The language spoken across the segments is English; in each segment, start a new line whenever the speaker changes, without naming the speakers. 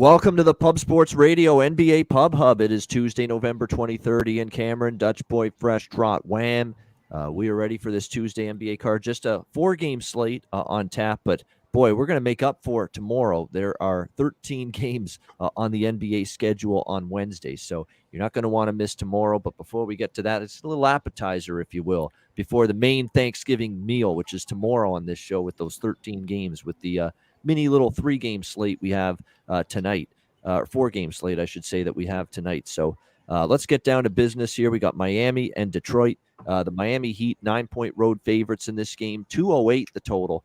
Welcome to the Pub Sports Radio NBA Pub Hub. It is Tuesday, November 23rd. Ian Cameron, Dutch Boy Fresh, Trot Wham. We are ready for this Tuesday NBA card. Just a four-game slate on tap, but boy, we're going to make up for it tomorrow. There are 13 games on the NBA schedule on Wednesday, so you're not going to want to miss tomorrow. But before we get to that, it's a little appetizer, if you will, before the main Thanksgiving meal, which is tomorrow on this show with those 13 games, with the mini little three-game slate we have tonight, or four-game slate, I should say, that we have tonight. So let's get down to business here. We got Miami and Detroit. The Miami Heat, 9-point road favorites in this game, 208 the total,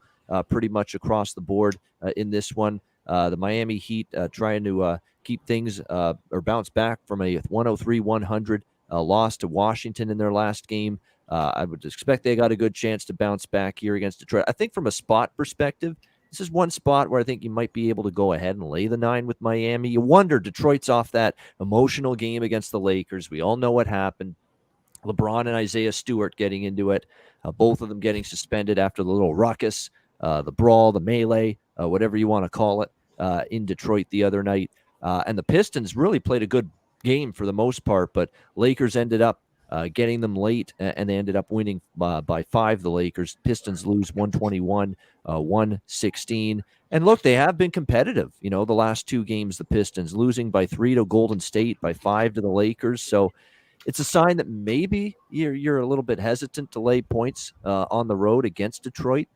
pretty much across the board in this one. The Miami Heat trying to keep things or bounce back from a 103-100 loss to Washington in their last game. I would expect they got a good chance to bounce back here against Detroit. I think from a spot perspective, this is one spot where I think you might be able to go ahead and lay the 9 with Miami. You wonder, Detroit's off that emotional game against the Lakers. We all know what happened. LeBron and Isaiah Stewart getting into it, both of them getting suspended after the little ruckus, the brawl, the melee, whatever you want to call it, in Detroit the other night. And the Pistons really played a good game for the most part, but Lakers ended up getting them late, and they ended up winning by 5, the Lakers. Pistons lose 121-116. And look, they have been competitive, the last two games, the Pistons, losing by 3 to Golden State, by 5 to the Lakers. So it's a sign that maybe you're a little bit hesitant to lay points on the road against Detroit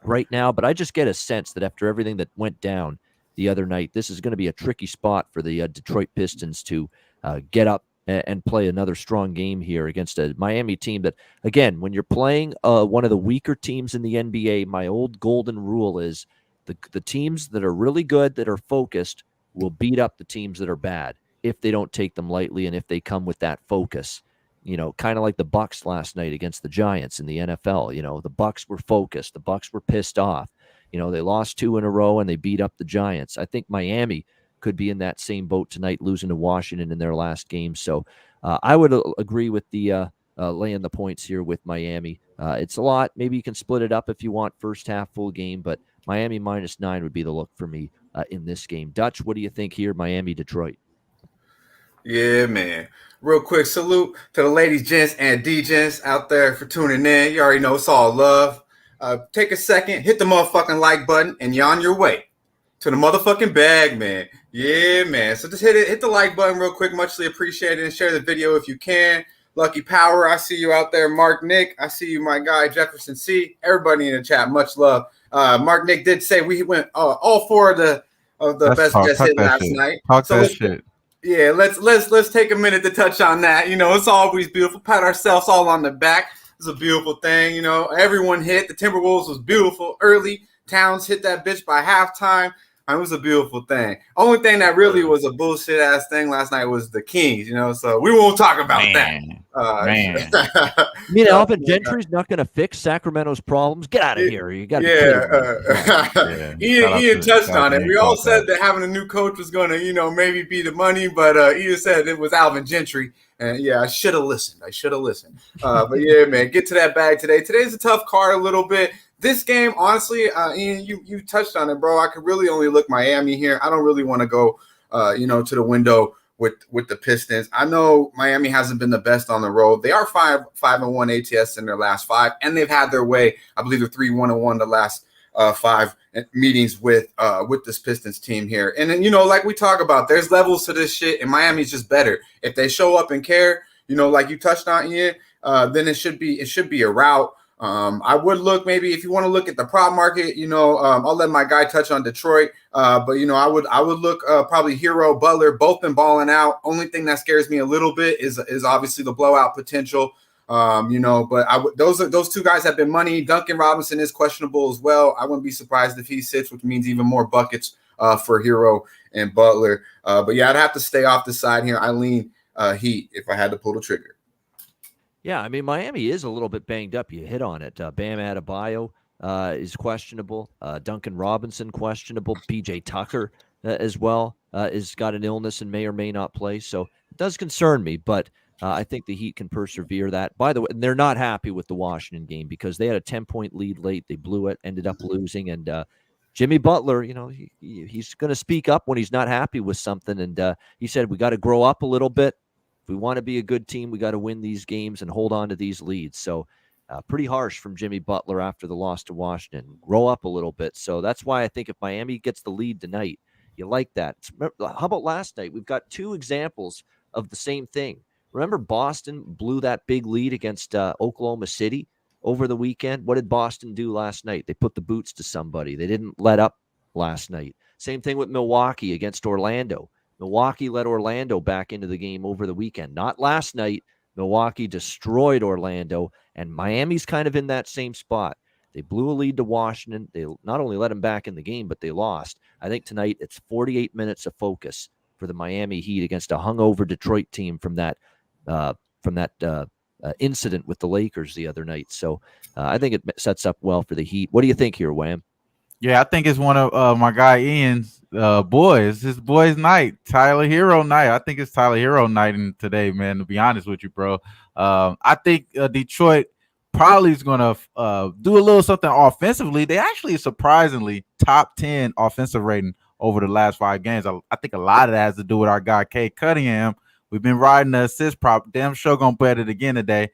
right now. But I just get a sense that after everything that went down the other night, this is going to be a tricky spot for the Detroit Pistons to get up and play another strong game here against a Miami team that, again, when you're playing one of the weaker teams in the NBA, my old golden rule is the teams that are really good, that are focused, will beat up the teams that are bad if they don't take them lightly and if they come with that focus. Kind of like the Bucks last night against the Giants in the NFL. The Bucks were focused. The Bucks were pissed off. They lost 2 in a row and they beat up the Giants. I think Miami could be in that same boat tonight, losing to Washington in their last game. So I would agree with the laying the points here with Miami. It's a lot. Maybe you can split it up if you want first half full game, but Miami -9 would be the look for me in this game. Dutch, what do you think here, Miami, Detroit?
Yeah, man. Real quick salute to the ladies, gents, and D-gents out there for tuning in. You already know it's all love. Take a second, hit the motherfucking like button, and you're on your way to the motherfucking bag, man. Yeah, man. So just hit the like button real quick. Muchly appreciated. And share the video if you can. Lucky Power, I see you out there. Mark Nick, I see you, my guy, Jefferson C. Everybody in the chat, much love. Mark Nick did say we went all 4 of the best guests hit last night.
Talk that shit.
Yeah, let's take a minute to touch on that. It's always beautiful. Pat ourselves all on the back. It's a beautiful thing. Everyone hit. The Timberwolves was beautiful early. Towns hit that bitch by halftime. It was a beautiful thing. Only thing that really was a bullshit ass thing last night was the Kings, so we won't talk about that.
Alvin Gentry's not going to fix Sacramento's problems? Get out of here. You got
to Ian touched on it. We all said that having a new coach was going to, maybe be the money, but Ian said it was Alvin Gentry. And yeah, I should have listened. But yeah, man, get to that bag today. Today's a tough card a little bit. This game, honestly, Ian, you touched on it, bro. I could really only look Miami here. I don't really want to go, to the window with the Pistons. I know Miami hasn't been the best on the road. They are 5-1 ATS in their last 5, and they've had their way. I believe they're 3-1-1 the last 5 meetings with this Pistons team here. And then, like we talk about, there's levels to this shit, and Miami's just better. If they show up and care, like you touched on, Ian, then it should be a rout. I would look, maybe if you want to look at the prop market, I'll let my guy touch on Detroit. But I would look probably Hero, Butler, both been balling out. Only thing that scares me a little bit is obviously the blowout potential. But those 2 guys have been money. Duncan Robinson is questionable as well. I wouldn't be surprised if he sits, which means even more buckets for Hero and Butler. But yeah, I'd have to stay off the side here. I lean Heat if I had to pull the trigger.
Yeah, I mean, Miami is a little bit banged up. You hit on it. Bam Adebayo is questionable. Duncan Robinson questionable. PJ Tucker as well is got an illness and may or may not play. So it does concern me, but I think the Heat can persevere that. By the way, they're not happy with the Washington game because they had a 10-point lead late. They blew it, ended up losing, and Jimmy Butler, he's going to speak up when he's not happy with something. And he said, we got to grow up a little bit. If we want to be a good team, we got to win these games and hold on to these leads. So pretty harsh from Jimmy Butler after the loss to Washington. Grow up a little bit. So that's why I think if Miami gets the lead tonight, you like that. How about last night? We've got two examples of the same thing. Remember Boston blew that big lead against Oklahoma City over the weekend? What did Boston do last night? They put the boots to somebody. They didn't let up last night. Same thing with Milwaukee against Orlando. Milwaukee let Orlando back into the game over the weekend. Not last night. Milwaukee destroyed Orlando, and Miami's kind of in that same spot. They blew a lead to Washington. They not only let them back in the game, but they lost. I think tonight it's 48 minutes of focus for the Miami Heat against a hungover Detroit team from that incident with the Lakers the other night. So I think it sets up well for the Heat. What do you think here, Wham?
Yeah, I think it's one of my guy Ian's boys. His boys' night, Tyler Hero night. I think it's Tyler Hero night today, man, to be honest with you, bro. I think Detroit probably is going to do a little something offensively. They actually surprisingly top 10 offensive rating over the last 5 games. I think a lot of that has to do with our guy, Cade Cunningham. We've been riding the assist prop. Damn sure going to bet it again today.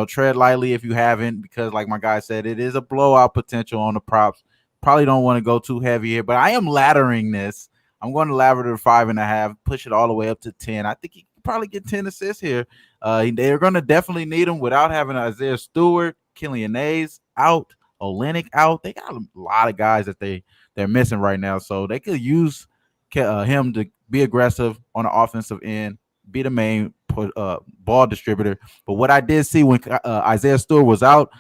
Tread lightly if you haven't, because like my guy said, it is a blowout potential on the props. Probably don't want to go too heavy here, but I am laddering this. I'm going to ladder to 5.5, push it all the way up to 10. I think he can probably get 10 assists here. They're going to definitely need him without having Isaiah Stewart, Killian Hayes out, Olynyk out. They got a lot of guys that they're missing right now, so they could use him to be aggressive on the offensive end, be the main ball distributor. But what I did see when Isaiah Stewart was out,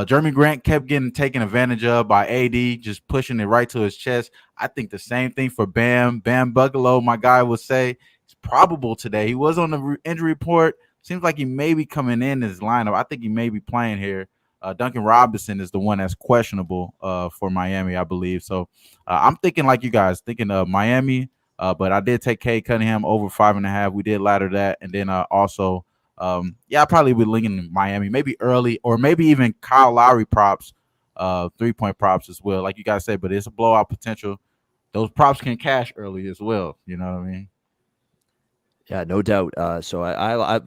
Jeremy Grant kept getting taken advantage of by AD, just pushing it right to his chest. I think the same thing for Bam. Bam Buggalo, my guy would say, it's probable today. He was on the injury report. Seems like he may be coming in his lineup. I think he may be playing here. Duncan Robinson is the one that's questionable for Miami, I believe. So I'm thinking like you guys, thinking of Miami, but I did take Cade Cunningham over 5.5. We did ladder that. And then also, I probably would lean in Miami, maybe early, or maybe even Kyle Lowry props, 3-point props as well. Like you guys said, but it's a blowout potential. Those props can cash early as well. You know what I mean?
Yeah, no doubt. So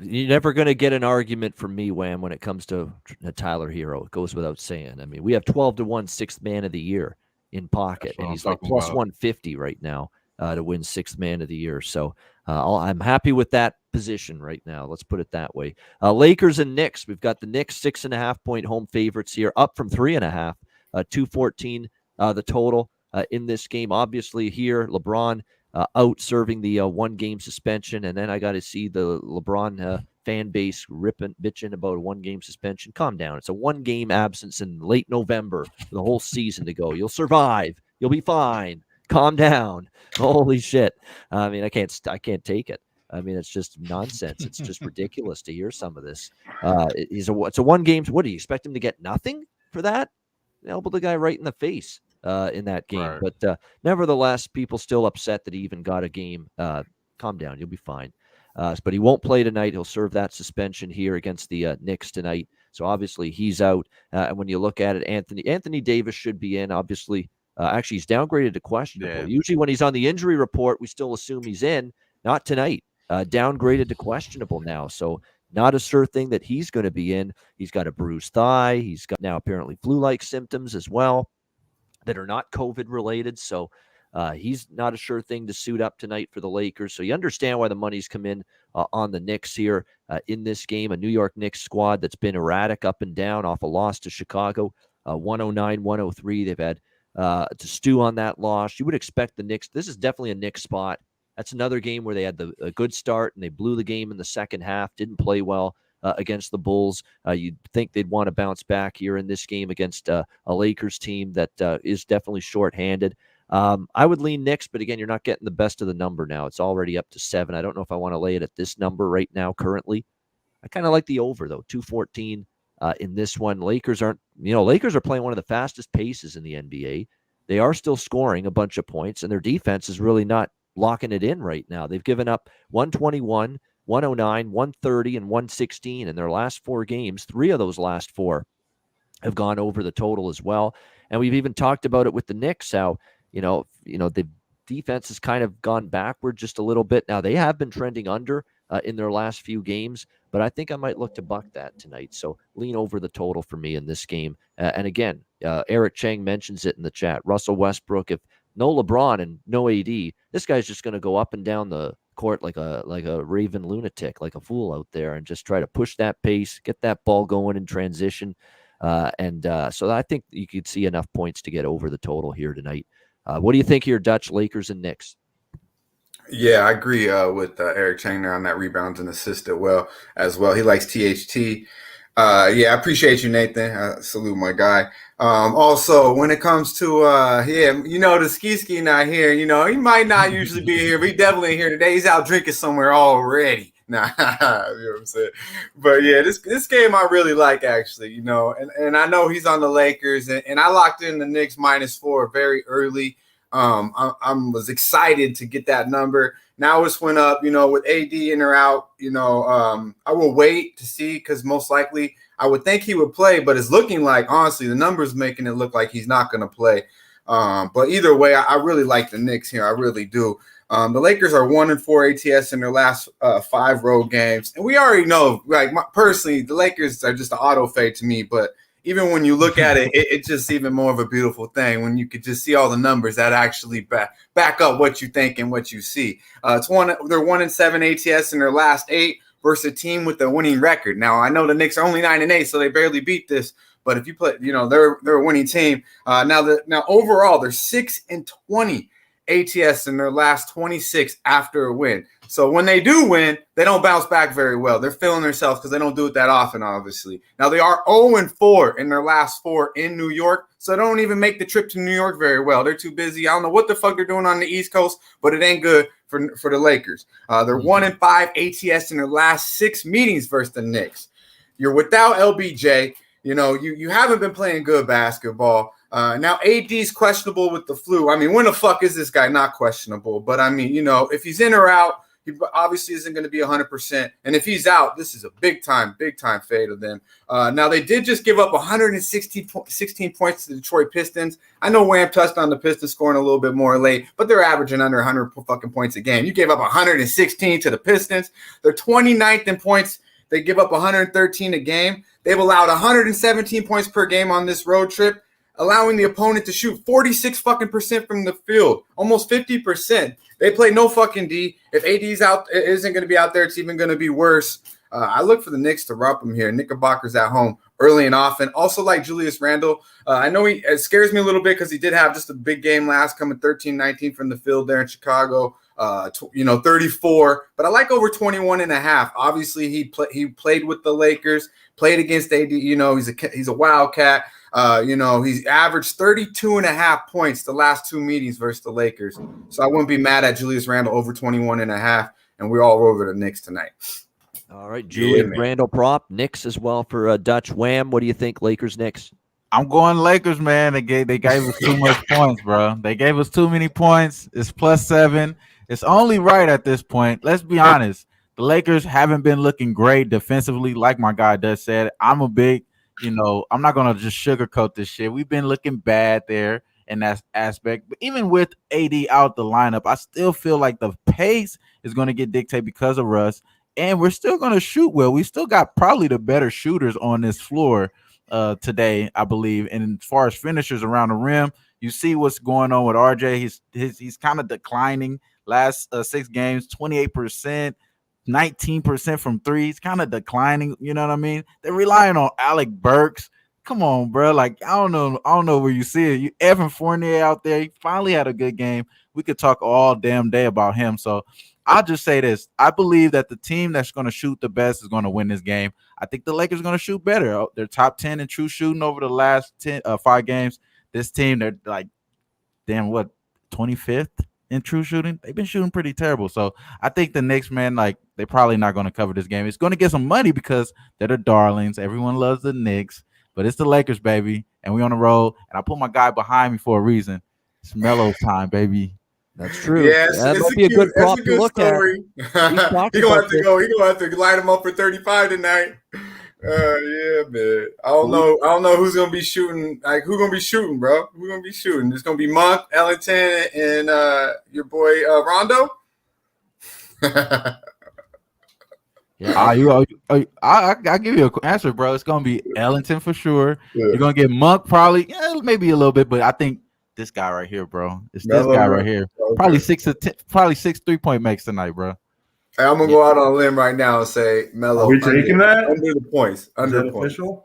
you're never going to get an argument from me, Wham, when it comes to Tyler Hero. It goes without saying. I mean, we have 12-1 sixth man of the year in pocket, and he's like plus 150 right now to win sixth man of the year. So I'm happy with that position right now. Let's put it that way. Lakers and Knicks. We've got the Knicks 6.5-point home favorites here, up from 3.5. 214 the total in this game. Obviously here, LeBron out serving the 1-game suspension, and then I got to see the LeBron fan base bitching about a 1-game suspension. Calm down. It's a 1-game absence in late November for the whole season to go. You'll survive. You'll be fine. Calm down. Holy shit. I mean, I can't take it. I mean, it's just nonsense. It's just ridiculous to hear some of this. It's a 1-game. What do you expect him to get? Nothing for that? Elbow the guy right in the face in that game. Right. But nevertheless, people still upset that he even got a game. Calm down. You'll be fine. But he won't play tonight. He'll serve that suspension here against the Knicks tonight. So obviously he's out. And when you look at it, Anthony Davis should be in. Obviously, actually he's downgraded to questionable. Yeah. Usually when he's on the injury report, we still assume he's in. Not tonight. Downgraded to questionable now. So not a sure thing that he's going to be in. He's got a bruised thigh. He's got now apparently flu-like symptoms as well that are not COVID related. So he's not a sure thing to suit up tonight for the Lakers. So you understand why the money's come in on the Knicks here in this game. A New York Knicks squad that's been erratic up and down off a loss to Chicago, 109-103. They've had to stew on that loss. You would expect the Knicks. This is definitely a Knicks spot. That's another game where they had a good start and they blew the game in the second half, didn't play well against the Bulls. You'd think they'd want to bounce back here in this game against a Lakers team that is definitely shorthanded. I would lean Knicks, but again, you're not getting the best of the number now. It's already up to 7. I don't know if I want to lay it at this number right now currently. I kind of like the over, though, 214 in this one. Lakers are playing one of the fastest paces in the NBA. They are still scoring a bunch of points, and their defense is really not locking it in right now. They've given up 121, 109, 130, and 116 in their last 4 games. 3 of those last 4 have gone over the total as well. And we've even talked about it with the Knicks, how, the defense has kind of gone backward just a little bit. Now, they have been trending under in their last few games, but I think I might look to buck that tonight. So lean over the total for me in this game. And again, Eric Chang mentions it in the chat. Russell Westbrook, if no LeBron and no AD, this guy's just going to go up and down the court like a raving lunatic, like a fool out there, and just try to push that pace, get that ball going in transition. So I think you could see enough points to get over the total here tonight. What do you think here, Dutch, Lakers and Knicks?
Yeah, I agree with Eric Chang there on that rebounds and assists as well. He likes THT. Yeah, I appreciate you, Nathan. Salute my guy. Also, when it comes to the ski not here. He might not usually be here, but he definitely ain't here today. He's out drinking somewhere already. Nah, you know what I'm saying? But yeah, this game I really like, actually, and I know he's on the Lakers, and I locked in the Knicks -4 very early. I was excited to get that number. Now it's went up, with AD in or out, I will wait to see, because most likely I would think he would play, but it's looking like, honestly, the numbers making it look like he's not going to play. But either way, I really like the Knicks here. I really do. The Lakers are 1-4 ATS in their last 5 road games. And we already know, personally, the Lakers are just an auto fade to me, but even when you look at it, it's just even more of a beautiful thing when you could just see all the numbers that actually back up what you think and what you see. They're 1-7 ATS in their last 8 versus a team with a winning record. Now, I know the Knicks are only 9-8, so they barely beat this. But if you play, they're a winning team. Now overall, they're 6-20 ATS in their last 26 after a win. So when they do win, they don't bounce back very well. They're feeling themselves because they don't do it that often, obviously. Now, they are 0-4 in their last 4 in New York, so they don't even make the trip to New York very well. They're too busy. I don't know what the fuck they're doing on the East Coast, but it ain't good for the Lakers. They're 1-5 ATS in their last 6 meetings versus the Knicks. You're without LBJ. You haven't been playing good basketball. Now, AD's questionable with the flu. I mean, when the fuck is this guy not questionable? But, I mean, if he's in or out, he obviously isn't going to be 100%. And if he's out, this is a big-time fade of them. Now, they did just give up 116 points to the Detroit Pistons. I know Wham touched on the Pistons scoring a little bit more late, but they're averaging under 100 fucking points a game. You gave up 116 to the Pistons. They're 29th in points. They give up 113 a game. They've allowed 117 points per game on this road trip, allowing the opponent to shoot 46 fucking percent from the field, almost 50%. They play no fucking D. If AD's out, it isn't going to be out there. It's even going to be worse. I look for the Knicks to rump them here. Knickerbocker's at home early and often. Also like Julius Randle. I know it scares me a little bit because he did have just a big game last, coming 13-19 from the field there in Chicago. 34, but I like over 21.5. Obviously, he played with the Lakers, played against AD. He's a wildcat. He's averaged 32.5 points the last 2 meetings versus the Lakers. So I wouldn't be mad at Julius Randle over 21.5, and we're all over the Knicks tonight.
All right, Julius Randle prop, Knicks as well for Dutch. Wham, what do you think, Lakers, Knicks?
I'm going Lakers, man. They gave us too much points, bro. They gave us too many points. It's +7. It's only right at this point. Let's be honest. The Lakers haven't been looking great defensively, like my guy Dutch said. I'm not going to just sugarcoat this shit. We've been looking bad there in that aspect. But even with AD out the lineup, I still feel like the pace is going to get dictated because of Russ. And we're still going to shoot well. We still got probably the better shooters on this floor today, I believe. And as far as finishers around the rim, you see what's going on with RJ. He's kind of declining. Last 6 games, 28%, 19% from 3. He's kind of declining. You know what I mean? They're relying on Alec Burks. Come on, bro. Like, I don't know where you see it. Evan Fournier out there, he finally had a good game. We could talk all damn day about him. So I'll just say this. I believe that the team that's going to shoot the best is going to win this game. I think the Lakers are going to shoot better. They're top 10 in true shooting over the last 5 games. This team, they're like, 25th? In true shooting. They've been shooting pretty terrible. So I think the Knicks, man, they're probably not going to cover this game. It's going to get some money because they're the darlings. Everyone loves the Knicks, but it's the Lakers, baby. And we on the road. And I put my guy behind me for a reason. It's Melo's time, baby.
That's true. Yeah, that might be a good prop to look
story. He gonna have to go. He gonna have to light him up for 35 tonight. Yeah, man. I don't know who's gonna be shooting. Like, who's gonna be shooting, bro? Who's gonna be shooting? It's gonna be Monk, Ellington, and your boy Rondo.
Yeah, I give you an answer, bro. It's gonna be Ellington for sure. Yeah. You're gonna get Monk probably, maybe a little bit, but I think this guy right here, bro. It's Melo, this guy right here. Okay. Probably 6 3-point makes tonight, bro.
Hey, I'm gonna go out on a limb right now and say Melo.
Are we taking that
under the points? Under
the points. Official?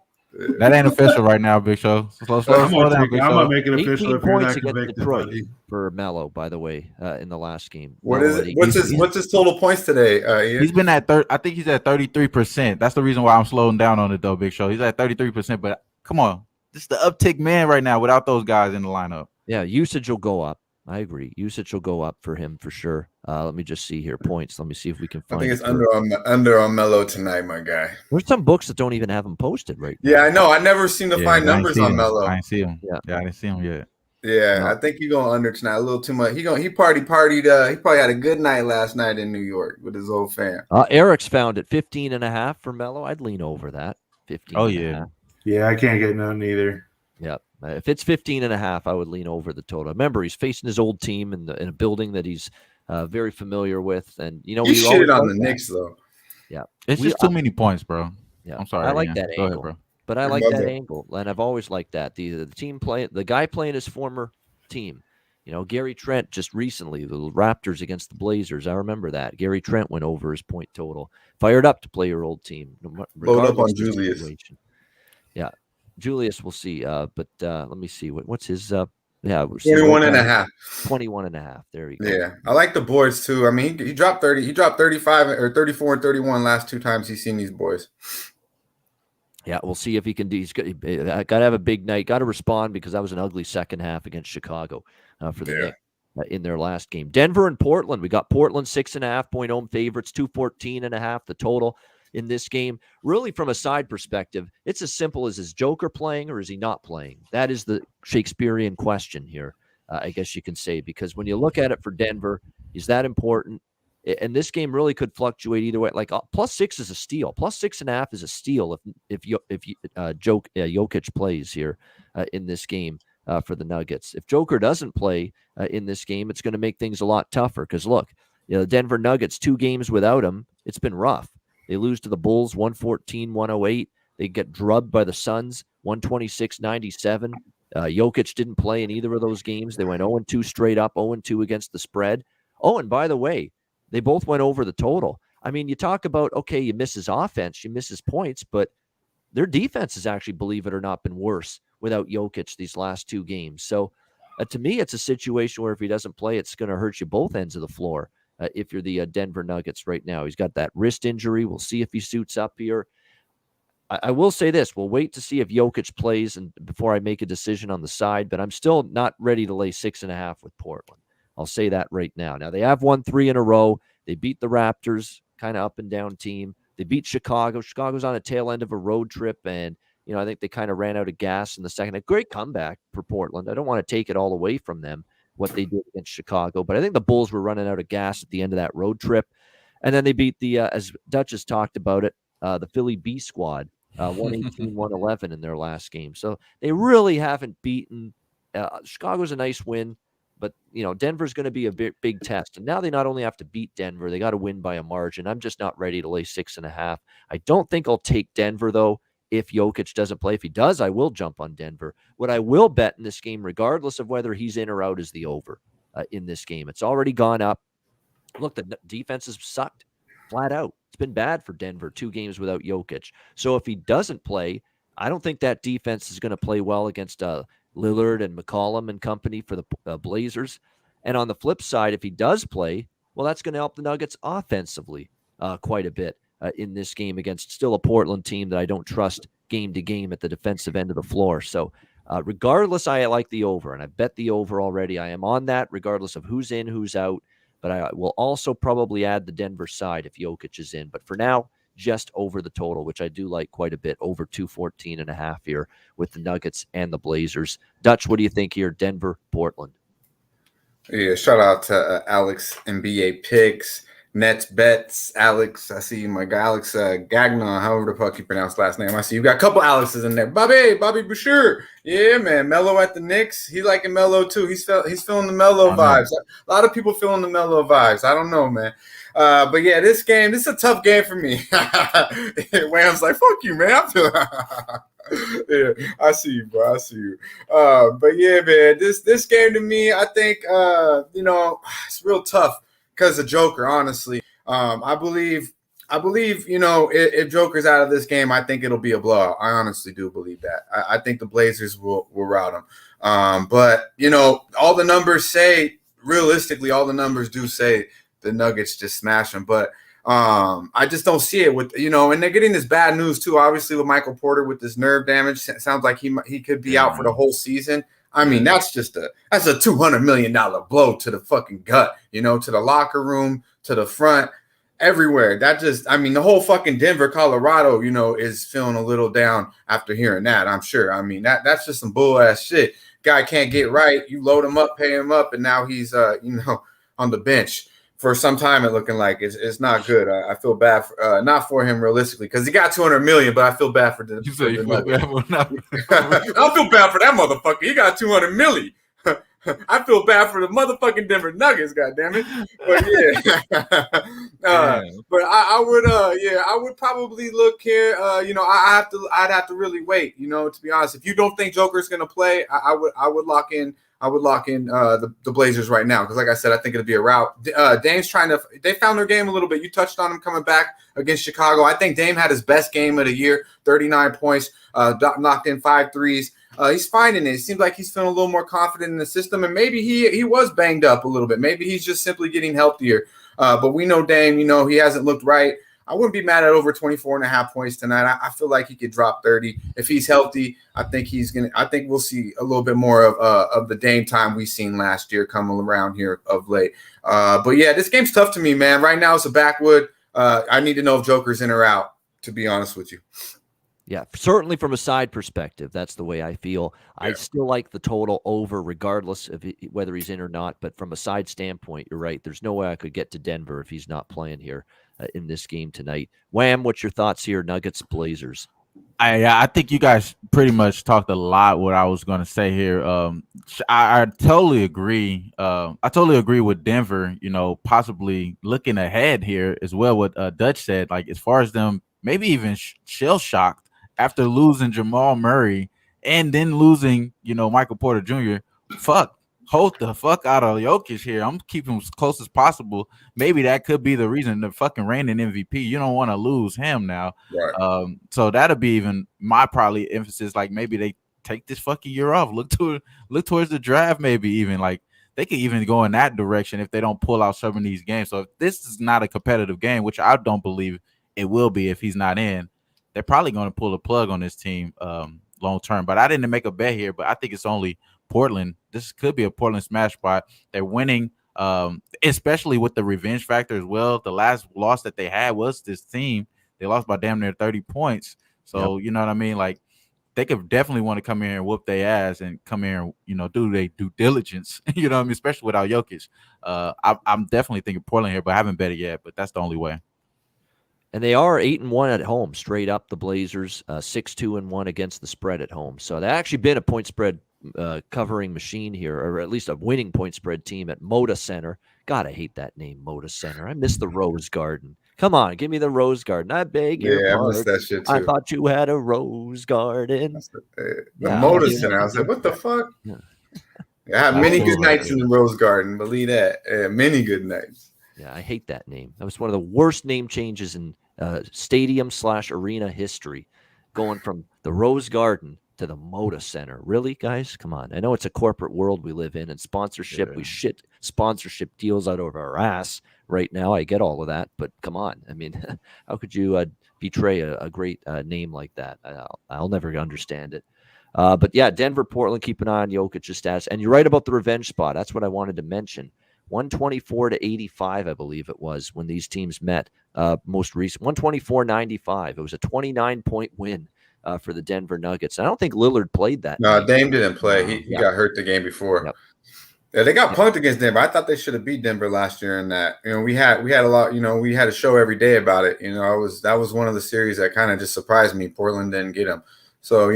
That ain't official right now, Big Show. Slow down, Big Show.
I'm gonna make it official.
18 points against Detroit for Melo, by the way, in the last game.
What is it? What's his total points today? Ian?
He's been at I think he's at 33%. That's the reason why I'm slowing down on it, though, Big Show. He's at 33%. But come on, this is the uptick man right now without those guys in the lineup.
Yeah, usage will go up. I agree. Usage will go up for him for sure. Let me just see here. Points. Let me see if we can find.
I think it's under on Melo tonight, my guy.
There's some books that don't even have him posted right now.
Yeah, I know. I never seem to find numbers on Melo.
I ain't see him. Yeah, I didn't see him yet.
Yeah, no. I think he's going under tonight a little too much. He partied. He probably had a good night last night in New York with his old fam.
Eric's found it 15.5 for Melo. I'd lean over that. 15.
Oh yeah.
Yeah, I can't get none either.
Yep. If it's 15.5, I would lean over the total. Remember, he's facing his old team in a building that he's very familiar with, and you
shit on the Knicks though.
Yeah,
it's just too many points, bro.
Yeah,
I'm sorry.
I like that angle,
ahead, bro.
But I like that angle, and I've always liked that. The guy playing his former team. Gary Trent just recently, the Raptors against the Blazers. I remember that. Gary Trent went over his point total. Fired up to play your old team.
Load up on Julius.
Yeah. Julius, we'll see. But let me see. What's his
21.5.
21.5. There you go.
Yeah. I like the boys too. I mean, he dropped 30. He dropped 35 or 34 and 31 last two times he's seen these boys.
Yeah, we'll see if he can do. He's got to have a big night. Got to respond because that was an ugly second half against Chicago for the Knicks in their last game. Denver and Portland. We got Portland 6.5-point home favorites, 214.5 the total in this game. Really, from a side perspective, it's as simple as, is Joker playing or is he not playing? That is the Shakespearean question here, I guess you can say, because when you look at it for Denver, is that important? And this game really could fluctuate either way. Like +6 is a steal. +6.5 is a steal if Jokic plays here in this game for the Nuggets. If Joker doesn't play in this game, it's going to make things a lot tougher. Because look, the Denver Nuggets, 2 games without him, it's been rough. They lose to the Bulls 114-108. They get drubbed by the Suns 126-97. Jokic didn't play in either of those games. They went 0-2 straight up, 0-2 against the spread. Oh, and by the way, they both went over the total. I mean, you talk about, okay, you miss his offense, you miss his points, but their defense has actually, believe it or not, been worse without Jokic these last 2 games. So to me, it's a situation where if he doesn't play, it's going to hurt you both ends of the floor. If you're the Denver Nuggets right now, he's got that wrist injury. We'll see if he suits up here. I will say this. We'll wait to see if Jokic plays and before I make a decision on the side, but I'm still not ready to lay 6.5 with Portland. I'll say that right now. Now, they have won 3 in a row. They beat the Raptors, kind of up and down team. They beat Chicago. Chicago's on a tail end of a road trip, and I think they kind of ran out of gas in the second. A great comeback for Portland. I don't want to take it all away from them, what they did against Chicago, but I think the Bulls were running out of gas at the end of that road trip. And then they beat the, as Dutch has talked about it, the Philly B squad, 118-111 in their last game. So they really haven't beaten. Chicago's a nice win, but Denver's going to be a big test. And now they not only have to beat Denver, they got to win by a margin. I'm just not ready to lay 6.5. I don't think I'll take Denver though. If Jokic doesn't play, if he does, I will jump on Denver. What I will bet in this game, regardless of whether he's in or out, is the over in this game. It's already gone up. Look, the defense has sucked flat out. It's been bad for Denver, 2 games without Jokic. So if he doesn't play, I don't think that defense is going to play well against Lillard and McCollum and company for the Blazers. And on the flip side, if he does play, well, that's going to help the Nuggets offensively quite a bit. In this game against still a Portland team that I don't trust game to game at the defensive end of the floor. So regardless, I like the over, and I bet the over already. I am on that regardless of who's in, who's out, but I will also probably add the Denver side if Jokic is in. But for now, just over the total, which I do like quite a bit, over 214.5 here with the Nuggets and the Blazers. Dutch, what do you think here? Denver, Portland.
Yeah, shout out to Alex NBA Picks. Nets bets. Alex, I see you, my guy Alex Gagnon, however the fuck you pronounce last name. I see you got a couple Alexes in there. Bobby Boucher. Yeah, man. Melo at the Knicks. He liking Melo too. He's feeling the Melo vibes. A lot of people feeling the Melo vibes. I don't know, man. But yeah, this is a tough game for me. Wham's like, fuck you, man. Yeah, I see you, bro. I see you. But yeah, man, this game to me, I think, it's real tough because of Joker. Honestly, I believe, if Joker's out of this game, I think it'll be a blowout. I honestly do believe that. I think the Blazers will rout them. But all the numbers say, realistically, all the numbers do say the Nuggets just smash them. But I just don't see it with, and they're getting this bad news too, obviously, with Michael Porter with this nerve damage. Sounds like he could be out for the whole season. I mean, that's a $200 million blow to the fucking gut, to the locker room, to the front, everywhere. The whole fucking Denver, Colorado, is feeling a little down after hearing that, I'm sure. I mean, that's just some bull ass shit. Guy can't get right. You load him up, pay him up, and now he's, on the bench for some time. It looking like it's not good. I feel bad for, not for him realistically, because he got $200 million, but I feel bad for the. You say you feel bad for I feel bad for that motherfucker. He got $200 million. I feel bad for the motherfucking Denver Nuggets. Goddamn it! But yeah, but I would probably look here. I'd have to really wait. To be honest, if you don't think Joker's gonna play, I would lock in. I would lock in the Blazers right now because, like I said, I think it'll be a rout. Dame's they found their game a little bit. You touched on him coming back against Chicago. I think Dame had his best game of the year, 39 points, knocked in 5 threes. He's finding it. It seems like he's feeling a little more confident in the system, and maybe he was banged up a little bit. Maybe he's just simply getting healthier. But we know Dame, he hasn't looked right. I wouldn't be mad at over 24.5 points tonight. I feel like he could drop 30 if he's healthy. I think we'll see a little bit more of the Dame time we've seen last year coming around here of late. But yeah, this game's tough to me, man. Right now it's a backwood. I need to know if Joker's in or out, to be honest with you.
Yeah, certainly from a side perspective, that's the way I feel. Yeah. I still like the total over, regardless of whether he's in or not. But from a side standpoint, you're right. There's no way I could get to Denver if he's not playing here in this game tonight. Wham, what's your thoughts here? Nuggets, Blazers.
I think you guys pretty much talked a lot what I was going to say here. I totally agree. I totally agree with Denver, possibly looking ahead here as well. What Dutch said, like as far as them maybe even shell-shocked after losing Jamal Murray and then losing, Michael Porter Jr. Hold the fuck out of Jokic here. I'm keeping him as close as possible. Maybe that could be the reason the fucking reigning MVP. You don't want to lose him now. Right. So that'll be even my probably emphasis. Like maybe they take this fucking year off. Look towards the draft. Maybe even like they could even go in that direction if they don't pull out some of these games. So if this is not a competitive game, which I don't believe it will be if he's not in, they're probably going to pull a plug on this team long term. But I didn't make a bet here, but I think it's only Portland. This could be a Portland smash spot. They're winning, especially with the revenge factor as well. The last loss that they had was this team. They lost by damn near 30 points. So, You know what I mean? Like, they could definitely want to come here and whoop their ass and come here and, do their due diligence, you know what I mean? Especially without Jokic. I'm definitely thinking Portland here, but I haven't bet it yet, but that's the only way.
And they are 8-1 at home, straight up, the Blazers, 6-2-1 against the spread at home. So they've actually been a point spread covering machine here, or at least a winning point spread team at Moda Center. God, I hate that name, Moda Center. I miss the Rose Garden. Come on, give me the Rose Garden. I beg your pardon.
I miss that shit too.
I thought you had a Rose Garden.
The Moda Center. I was like, what the fuck? Yeah. I had many good nights in the Rose Garden. Believe that. Many good nights.
Yeah, I hate that name. That was one of the worst name changes in stadium/arena history, going from the Rose Garden to the Moda Center. Really, guys? Come on. I know it's a corporate world we live in, and sponsorship, we shit sponsorship deals out of our ass right now. I get all of that, but come on. I mean, how could you betray a great name like that? I'll never understand it. But yeah, Denver, Portland, keep an eye on Jokic's stats. And you're right about the revenge spot. That's what I wanted to mention. 124-85, I believe it was, when these teams met most recent. 124-95. It was a 29-point win for the Denver Nuggets. I don't think Lillard played that.
No, Dame didn't play. He got hurt the game before.
Yep.
Yeah, they got punked against Denver. I thought they should have beat Denver last year in that. We had a lot, we had a show every day about it. That was one of the series that kind of just surprised me. Portland didn't get them. So,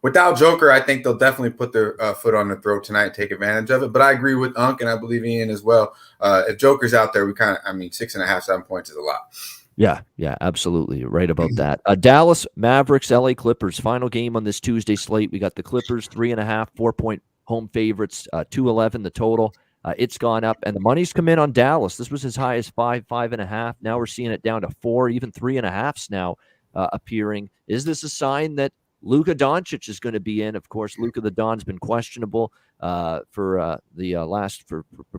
without Joker, I think they'll definitely put their foot on the throat tonight, take advantage of it. But I agree with Unc, and I believe Ian as well. If Joker's out there, 6.5, 7 points is a lot.
Yeah, absolutely. Right about that. Dallas Mavericks, LA Clippers, final game on this Tuesday slate. We got the Clippers 3.5, 4-point home favorites, 211 the total. It's gone up, and the money's come in on Dallas. This was as high as 5.5. Now we're seeing it down to 4, even 3.5s now appearing. Is this a sign that Luka Doncic is going to be in? Of course, Luka the Don's been questionable for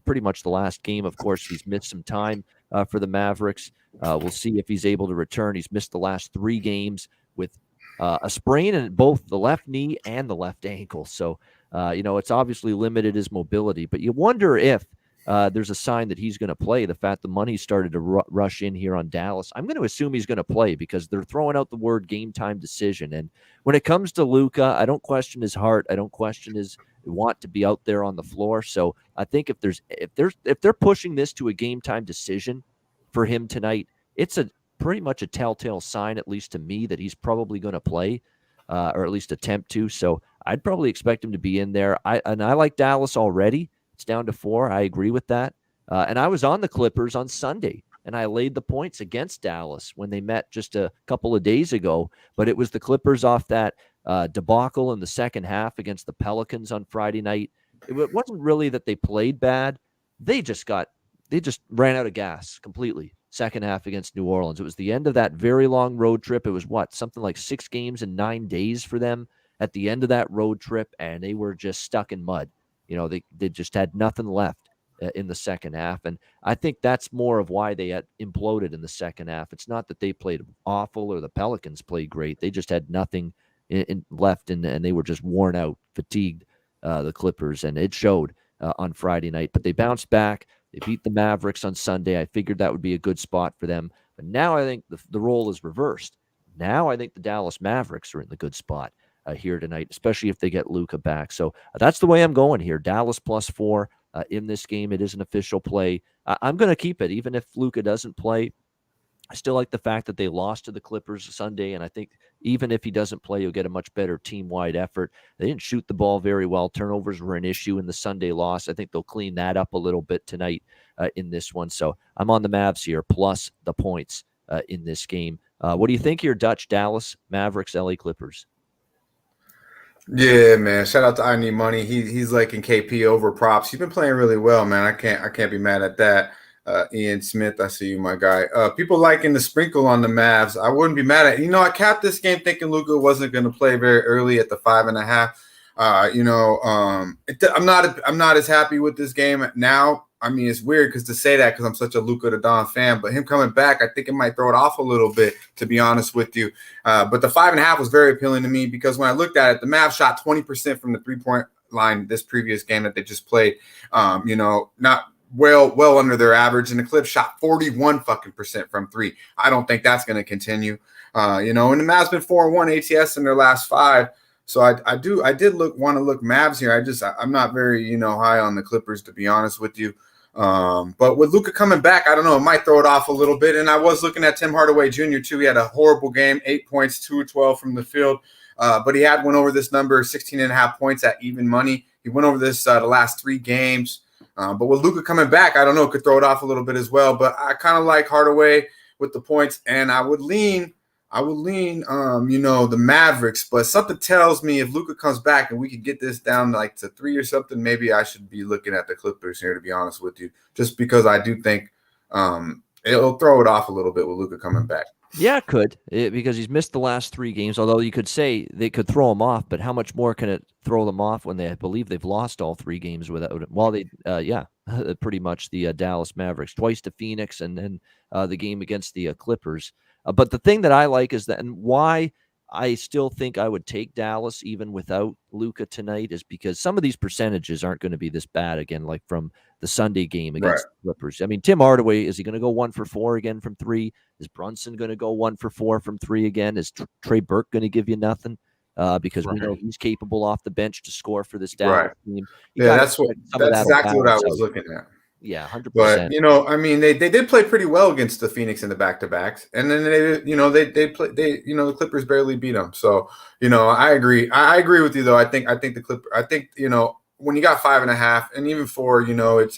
pretty much the last game. Of course, he's missed some time for the Mavericks. We'll see if he's able to return. He's missed the last 3 games with a sprain in both the left knee and the left ankle. So, it's obviously limited his mobility. But you wonder if there's a sign that he's going to play. The fact the money started to rush in here on Dallas, I'm going to assume he's going to play because they're throwing out the word game time decision. And when it comes to Luka, I don't question his heart. I don't question his want to be out there on the floor. So I think if they're pushing this to a game time decision for him tonight, it's pretty much a telltale sign, at least to me, that he's probably going to play or at least attempt to. So I'd probably expect him to be in there. I like Dallas already. It's down to 4. I agree with that. And I was on the Clippers on Sunday, and I laid the points against Dallas when they met just a couple of days ago. But it was the Clippers off that debacle in the second half against the Pelicans on Friday night. It wasn't really that they played bad. They just ran out of gas completely. Second half against New Orleans. It was the end of that very long road trip. It was something like 6 games in 9 days for them at the end of that road trip, and they were just stuck in mud. They just had nothing left in the second half, and I think that's more of why they had imploded in the second half. It's not that they played awful or the Pelicans played great. They just had nothing left, and they were just worn out, fatigued, the Clippers, and it showed on Friday night. But they bounced back. They beat the Mavericks on Sunday. I figured that would be a good spot for them. But now I think the role is reversed. Now I think the Dallas Mavericks are in the good spot here tonight, especially if they get Luka back. So that's the way I'm going here. Dallas +4 in this game. It is an official play. I'm going to keep it, even if Luka doesn't play. I still like the fact that they lost to the Clippers Sunday, and I think even if he doesn't play, you'll get a much better team-wide effort. They didn't shoot the ball very well. Turnovers were an issue in the Sunday loss. I think they'll clean that up a little bit tonight in this one. So I'm on the Mavs here, plus the points in this game. What do you think here, Dutch? Dallas, Mavericks, LA Clippers?
Yeah, man. Shout out to I Need Money. He's liking KP over props. He's been playing really well, man. I can't be mad at that. Ian Smith, I see you, my guy. People liking the sprinkle on the Mavs. I wouldn't be mad at it. I capped this game thinking Luka wasn't going to play very early at the 5.5. I'm not as happy with this game now. I mean, it's weird because to say that because I'm such a Luka the Don fan, but him coming back, I think it might throw it off a little bit, to be honest with you. But the 5.5 was very appealing to me because when I looked at it, the Mavs shot 20% from the 3-point line this previous game that they just played. Not well under their average, and the Clips shot 41% from 3. I don't think that's going to continue. And the Mavs been 4-1 ATS in their last 5. So I did want to look Mavs here. I'm not very high on the Clippers, to be honest with you. But with Luka coming back, I don't know, it might throw it off a little bit. And I was looking at Tim Hardaway Jr. too. He had a horrible game, 8 points, 2-12 from the field. But he had went over this number, 16.5 points at even money. He went over this the last 3 games. But with Luka coming back, I don't know, it could throw it off a little bit as well. But I kind of like Hardaway with the points, and I would lean, the Mavericks. But something tells me if Luka comes back and we can get this down like to 3 or something, maybe I should be looking at the Clippers here, to be honest with you, just because I do think it'll throw it off a little bit with Luka coming back.
Yeah, it could, because he's missed the last 3 games, although you could say they could throw him off, but how much more can it throw them off when I believe they've lost all 3 games without him? Well, pretty much the Dallas Mavericks, twice to Phoenix, and then the game against the Clippers. But the thing that I like is that, and why I still think I would take Dallas even without Luka tonight, is because some of these percentages aren't going to be this bad again, like from the Sunday game against the Clippers. I mean, Tim Hardaway, is he going to go 1 for 4 again from 3? Is Brunson going to go 1 for 4 from 3 again? Is Trey Burke going to give you nothing? because we know he's capable off the bench to score for this Dallas team.
That's exactly what I was looking at.
Yeah, 100%.
But I mean, they did play pretty well against the Phoenix in the back-to-backs, and then the Clippers barely beat them. So I agree. I agree with you though. I think the Clippers. I think when you got 5.5 and even 4,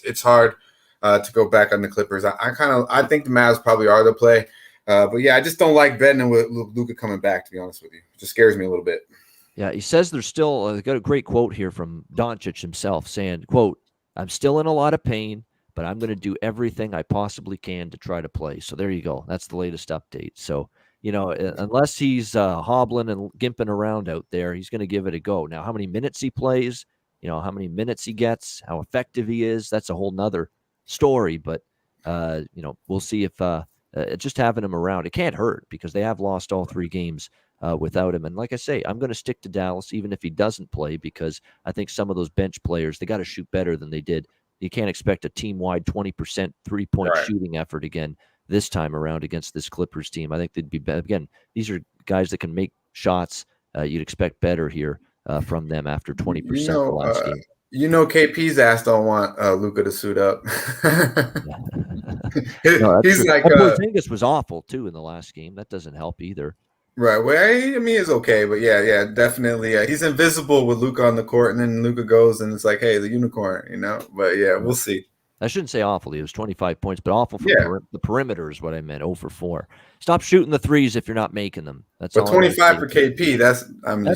it's hard to go back on the Clippers. I think the Mavs probably are the play. But yeah, I just don't like betting with Luka coming back. To be honest with you, it just scares me a little bit.
Yeah, he says there's still got a great quote here from Doncic himself saying, quote, "I'm still in a lot of pain, but I'm going to do everything I possibly can to try to play." So there you go. That's the latest update. So, unless he's hobbling and gimping around out there, he's going to give it a go. Now, how many minutes he plays, how many minutes he gets, how effective he is, that's a whole nother story. But, we'll see if just having him around, it can't hurt because they have lost all 3 games without him. And like I say, I'm going to stick to Dallas even if he doesn't play because I think some of those bench players, they got to shoot better than they did. You can't expect a team-wide 20% three-point shooting effort again this time around against this Clippers team. I think they'd be better. Again, these are guys that can make shots. You'd expect better here from them after 20% the last game.
KP's ass don't want Luka to suit up.
He's like Porzingis was awful too in the last game. That doesn't help either.
Right. Well, I mean, it's okay, but yeah, definitely. He's invisible with Luka on the court, and then Luka goes, and it's like, hey, the unicorn, But yeah, we'll see.
I shouldn't say awful. He was 25 points, but awful for the perimeter is what I meant. 0 for 4. Stop shooting the threes if you're not making them. That's
but 25 for KP. That's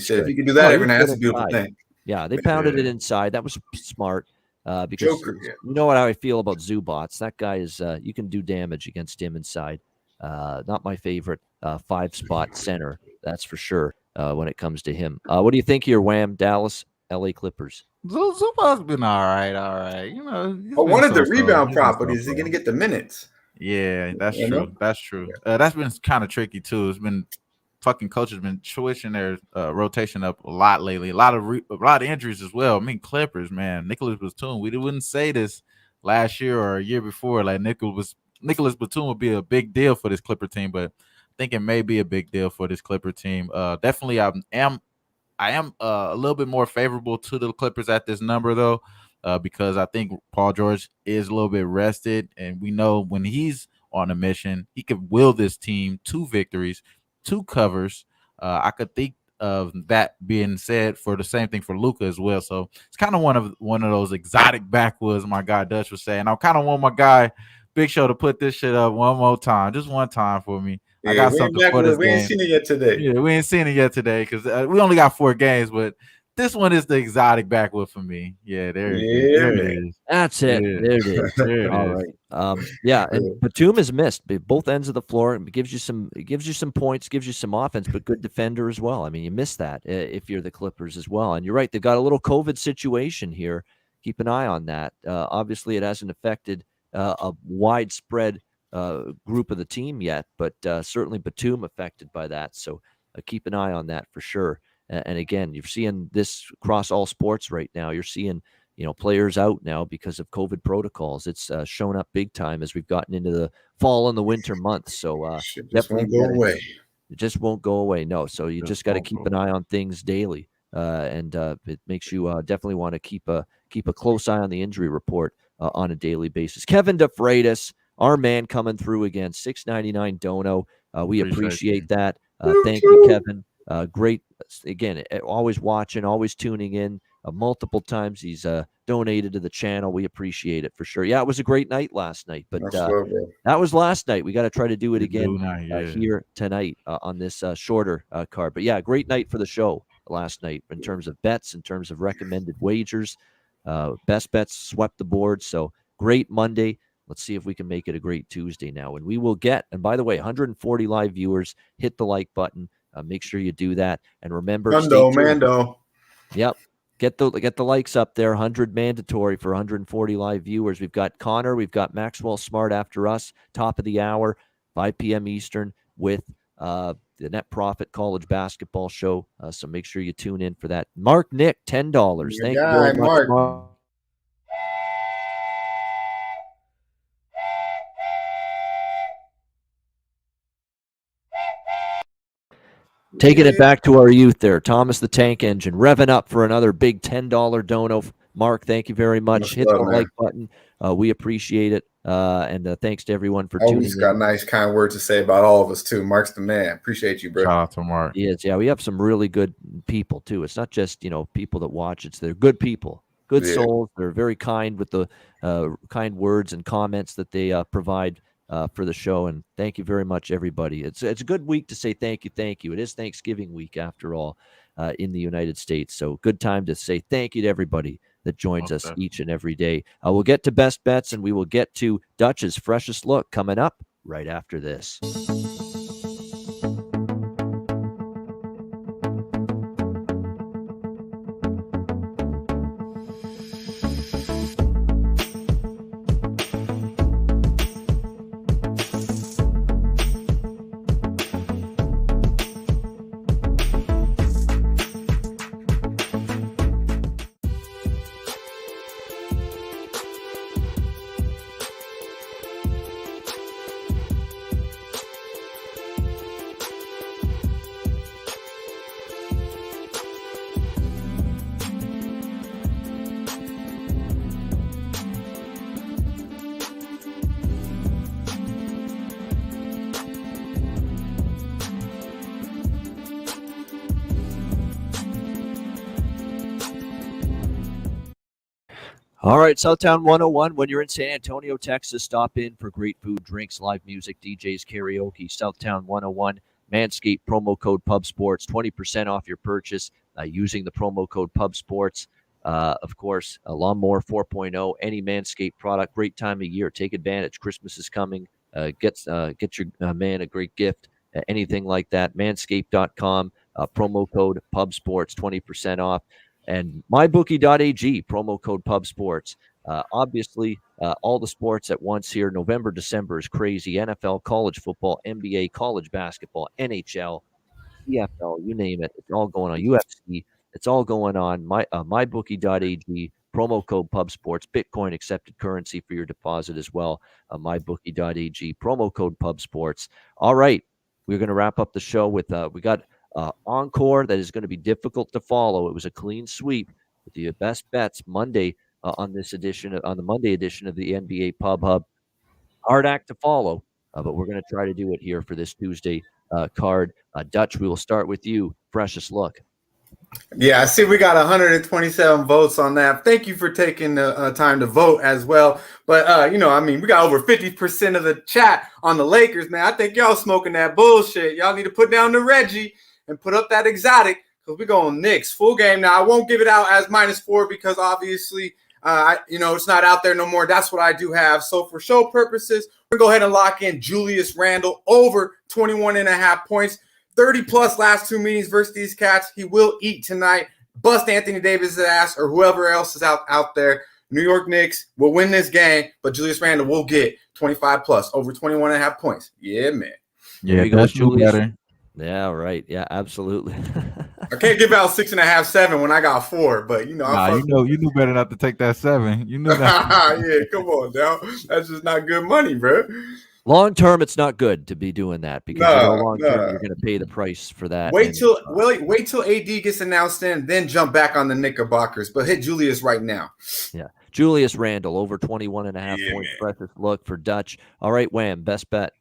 shit. If you can do that every night, that's a beautiful thing.
Yeah, they pounded it inside. That was smart. Because
Joker,
you know how I feel about Zubats. That guy is you can do damage against him inside. Not my favorite 5-spot center, that's for sure. When it comes to him, what do you think here, Wham? Dallas, LA Clippers.
Zubats been all right.
One of the rebound properties. Is he gonna get the minutes?
Yeah, that's true. That's true. That's been kind of tricky too. It's been fucking coaches been switching their rotation up a lot lately. A lot of injuries as well. I mean, Clippers, man. Nicholas Batum. We wouldn't say this last year or a year before. Like Nicholas Batum would be a big deal for this Clipper team, but I think it may be a big deal for this Clipper team. Definitely, I am a little bit more favorable to the Clippers at this number though, because I think Paul George is a little bit rested, and we know when he's on a mission, he could will this team 2 victories. 2 covers. I could think of that being said for the same thing for Luka as well. So it's kind of one of those exotic backwoods my guy Dutch was saying. I kind of want my guy Big Show to put this shit up one more time, just one time for me.
Yeah, I got something for this game. We ain't seen it yet today.
Yeah, we ain't seen it yet today because we only got 4 games, but this one is the exotic backwood for me. Yeah, there it is.
That's it. Yeah. There it is. All right. And Batum has missed both ends of the floor. It gives you some points, gives you some offense, but good defender as well. I mean, you miss that if you're the Clippers as well. And you're right, they've got a little COVID situation here. Keep an eye on that. Obviously, it hasn't affected a widespread group of the team yet, but certainly Batum affected by that. So keep an eye on that for sure. And again, you're seeing this across all sports right now. You're seeing, players out now because of COVID protocols. It's shown up big time as we've gotten into the fall and the winter months. So
it just won't go away.
It just won't go away. No. So you just got to keep an eye on things daily. And it makes you definitely want to keep a close eye on the injury report on a daily basis. Kevin DeFreitas, our man, coming through again, $6.99 dono. We appreciate that. Thank you, Kevin. Great. Again, always watching, always tuning in. Multiple times he's donated to the channel. We appreciate it for sure. Yeah, it was a great night last night, but that was last night. We got to try to do it again here tonight on this shorter card. But yeah, great night for the show last night in terms of bets, in terms of recommended wagers. Best bets swept the board. So great Monday. Let's see if we can make it a great Tuesday now. And we will get, and by the way, 140 live viewers. Hit the like button. Make sure you do that. And remember,
Mando.
Yep. Get the likes up there. 100 mandatory for 140 live viewers. We've got Connor. We've got Maxwell Smart after us. Top of the hour, 5 p.m. Eastern with the Net Profit College Basketball Show. So make sure you tune in for that. Mark Nick, $10. Thank you very much, Mark. Taking it back to our youth there, Thomas the Tank Engine, revving up for another big $10 dono. Mark, thank you very much. Hit the like button. We appreciate it. And thanks to everyone for tuning in.
Always got nice, kind words to say about all of us, too. Mark's the man. Appreciate you, bro.
Shout out to Mark.
Yes, yeah, we have some really good people, too. It's not just, people that watch. They're good people, good souls. They're very kind with the kind words and comments that they provide for the show. And thank you very much, everybody. It's a good week to say thank you. Thank you. It is Thanksgiving week, after all, in the United States. So good time to say thank you to everybody that joins us each and every day. We'll get to best bets, and we will get to Dutch's freshest look coming up right after this. All right, Southtown 101. When you're in San Antonio, Texas, stop in for great food, drinks, live music, DJs, karaoke. Southtown 101, Manscaped, promo code PubSports, 20% off your purchase using the promo code PubSports. Of course, a Lawnmower 4.0, any Manscaped product, great time of year. Take advantage. Christmas is coming. Get your man a great gift, anything like that. Manscaped.com, promo code PubSports, 20% off. And mybookie.ag, promo code PubSports. Obviously, all the sports at once here. November, December is crazy. NFL, college football, NBA, college basketball, NHL, CFL, you name it. It's all going on. UFC, it's all going on. Mybookie.ag, promo code PubSports. Bitcoin accepted currency for your deposit as well. Mybookie.ag, promo code PubSports. All right, we're going to wrap up the show with we got Encore that is going to be difficult to follow. It was a clean sweep with the best bets Monday on the Monday edition of the NBA Pub Hub. Hard act to follow, but we're going to try to do it here for this Tuesday card. Dutch, we will start with you. Freshest look.
Yeah, I see we got 127 votes on that. Thank you for taking the time to vote as well. But, we got over 50% of the chat on the Lakers, man. I think y'all smoking that bullshit. Y'all need to put down the Reggie and put up that exotic because we're going Knicks. Full game. Now, I won't give it out as -4 because obviously, it's not out there no more. That's what I do have. So for show purposes, we're going to go ahead and lock in Julius Randle over 21.5 points. 30-plus last two meetings versus these cats. He will eat tonight. Bust Anthony Davis' ass or whoever else is out there. New York Knicks will win this game, but Julius Randle will get 25-plus, over 21.5 points. Yeah, man.
Yeah, that's better.
Yeah, right. Yeah, absolutely.
I can't give out 6.5, 7 when I got 4, but you
knew better not to take that 7. You knew that.
Yeah, come on, now. That's just not good money, bro.
Long term, it's not good to be doing that because long term you're going to pay the price for that.
Wait till AD gets announced in, then jump back on the Knickerbockers. But hit Julius right now.
Yeah, Julius Randle over 21.5 points. Freshest look for Dutch. All right, Wham, best bet.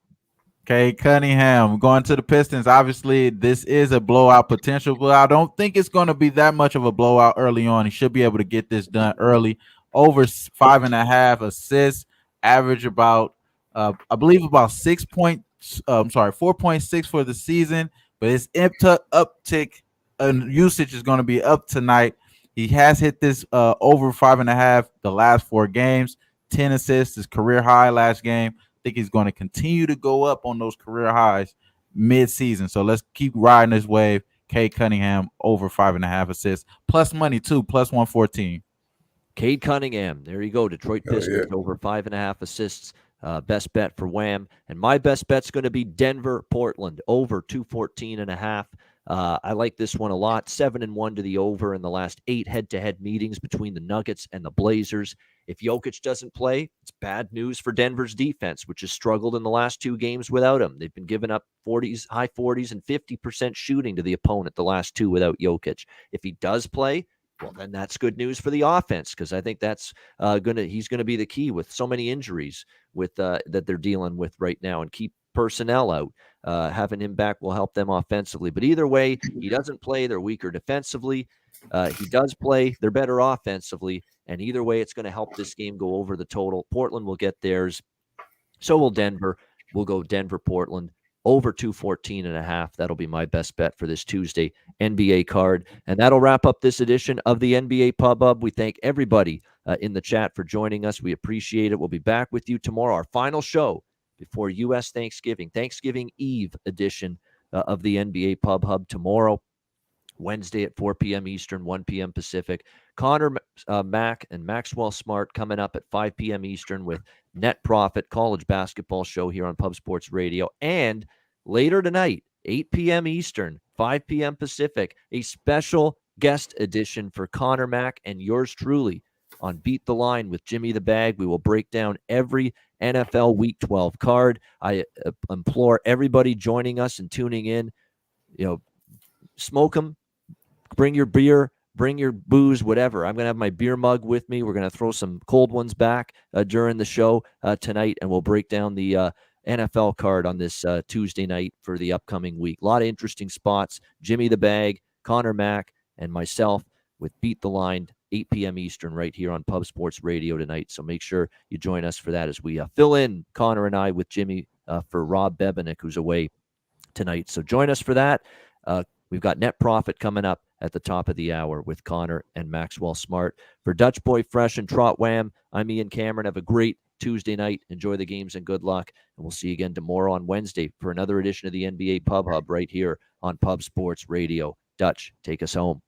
Cade Cunningham going to the Pistons. Obviously, this is a blowout potential, but I don't think it's going to be that much of a blowout early on. He should be able to get this done early. Over 5.5 assists, average about, I believe about 4.6 for the season. But his uptick and usage is going to be up tonight. He has hit this over 5.5 the last 4 games. 10 assists, his career high last game. Think he's going to continue to go up on those career highs mid-season. So let's keep riding this wave. Cade Cunningham over 5.5 assists. Plus money too, plus 114.
Cade Cunningham, there you go. Detroit Pistons over 5.5 assists. Best bet for Wham. And my best bet's going to be Denver, Portland over 214.5. I like this one a lot. 7-1 to the over in the last 8 head-to-head meetings between the Nuggets and the Blazers. If Jokic doesn't play, it's bad news for Denver's defense, which has struggled in the last 2 games without him. They've been giving up high 40s and 50% shooting to the opponent the last 2 without Jokic. If he does play, well, then that's good news for the offense, because I think that's he's gonna be the key with so many injuries with that they're dealing with right now, and keep personnel out. Having him back will help them offensively. But either way, he doesn't play, they're weaker defensively. He does play, they're better offensively. And either way, it's going to help this game go over the total. Portland will get theirs. So will Denver. We'll go Denver-Portland over 214.5. That'll be my best bet for this Tuesday NBA card. And that'll wrap up this edition of the NBA Pub Hub. We thank everybody in the chat for joining us. We appreciate it. We'll be back with you tomorrow, our final show before U.S. Thanksgiving Eve edition of the NBA Pub Hub tomorrow, Wednesday at 4 p.m. Eastern, 1 p.m. Pacific. Connor Mack and Maxwell Smart coming up at 5 p.m. Eastern with Net Profit College Basketball Show here on Pub Sports Radio. And later tonight, 8 p.m. Eastern, 5 p.m. Pacific, a special guest edition for Connor Mack and yours truly on Beat the Line with Jimmy the Bag. We will break down every NFL Week 12 card. I implore everybody joining us and tuning in, smoke them, bring your beer, bring your booze, whatever. I'm going to have my beer mug with me. We're going to throw some cold ones back during the show tonight, and we'll break down the NFL card on this Tuesday night for the upcoming week. A lot of interesting spots. Jimmy the Bag, Connor Mack, and myself with Beat the Line, 8 p.m. Eastern, right here on Pub Sports Radio tonight. So make sure you join us for that as we fill in, Connor and I, with Jimmy for Rob Bebenik, who's away tonight. So join us for that. We've got Net Profit coming up at the top of the hour with Connor and Maxwell Smart. For Dutch Boy Fresh and Trot Wham, I'm Ian Cameron. Have a great Tuesday night. Enjoy the games and good luck. And we'll see you again tomorrow on Wednesday for another edition of the NBA Pub Hub right here on Pub Sports Radio. Dutch, take us home.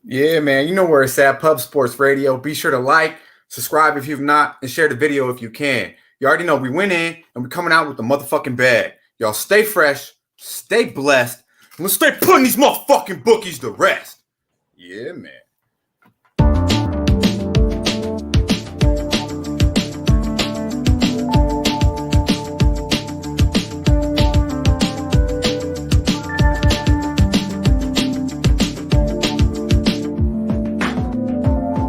Yeah, man. You know where it's at, Pub Sports Radio. Be sure to like, subscribe if you've not, and share the video if you can. You already know we went in and we're coming out with the motherfucking bag. Y'all stay fresh, stay blessed, and let's stay putting these motherfucking bookies to rest. Yeah, man.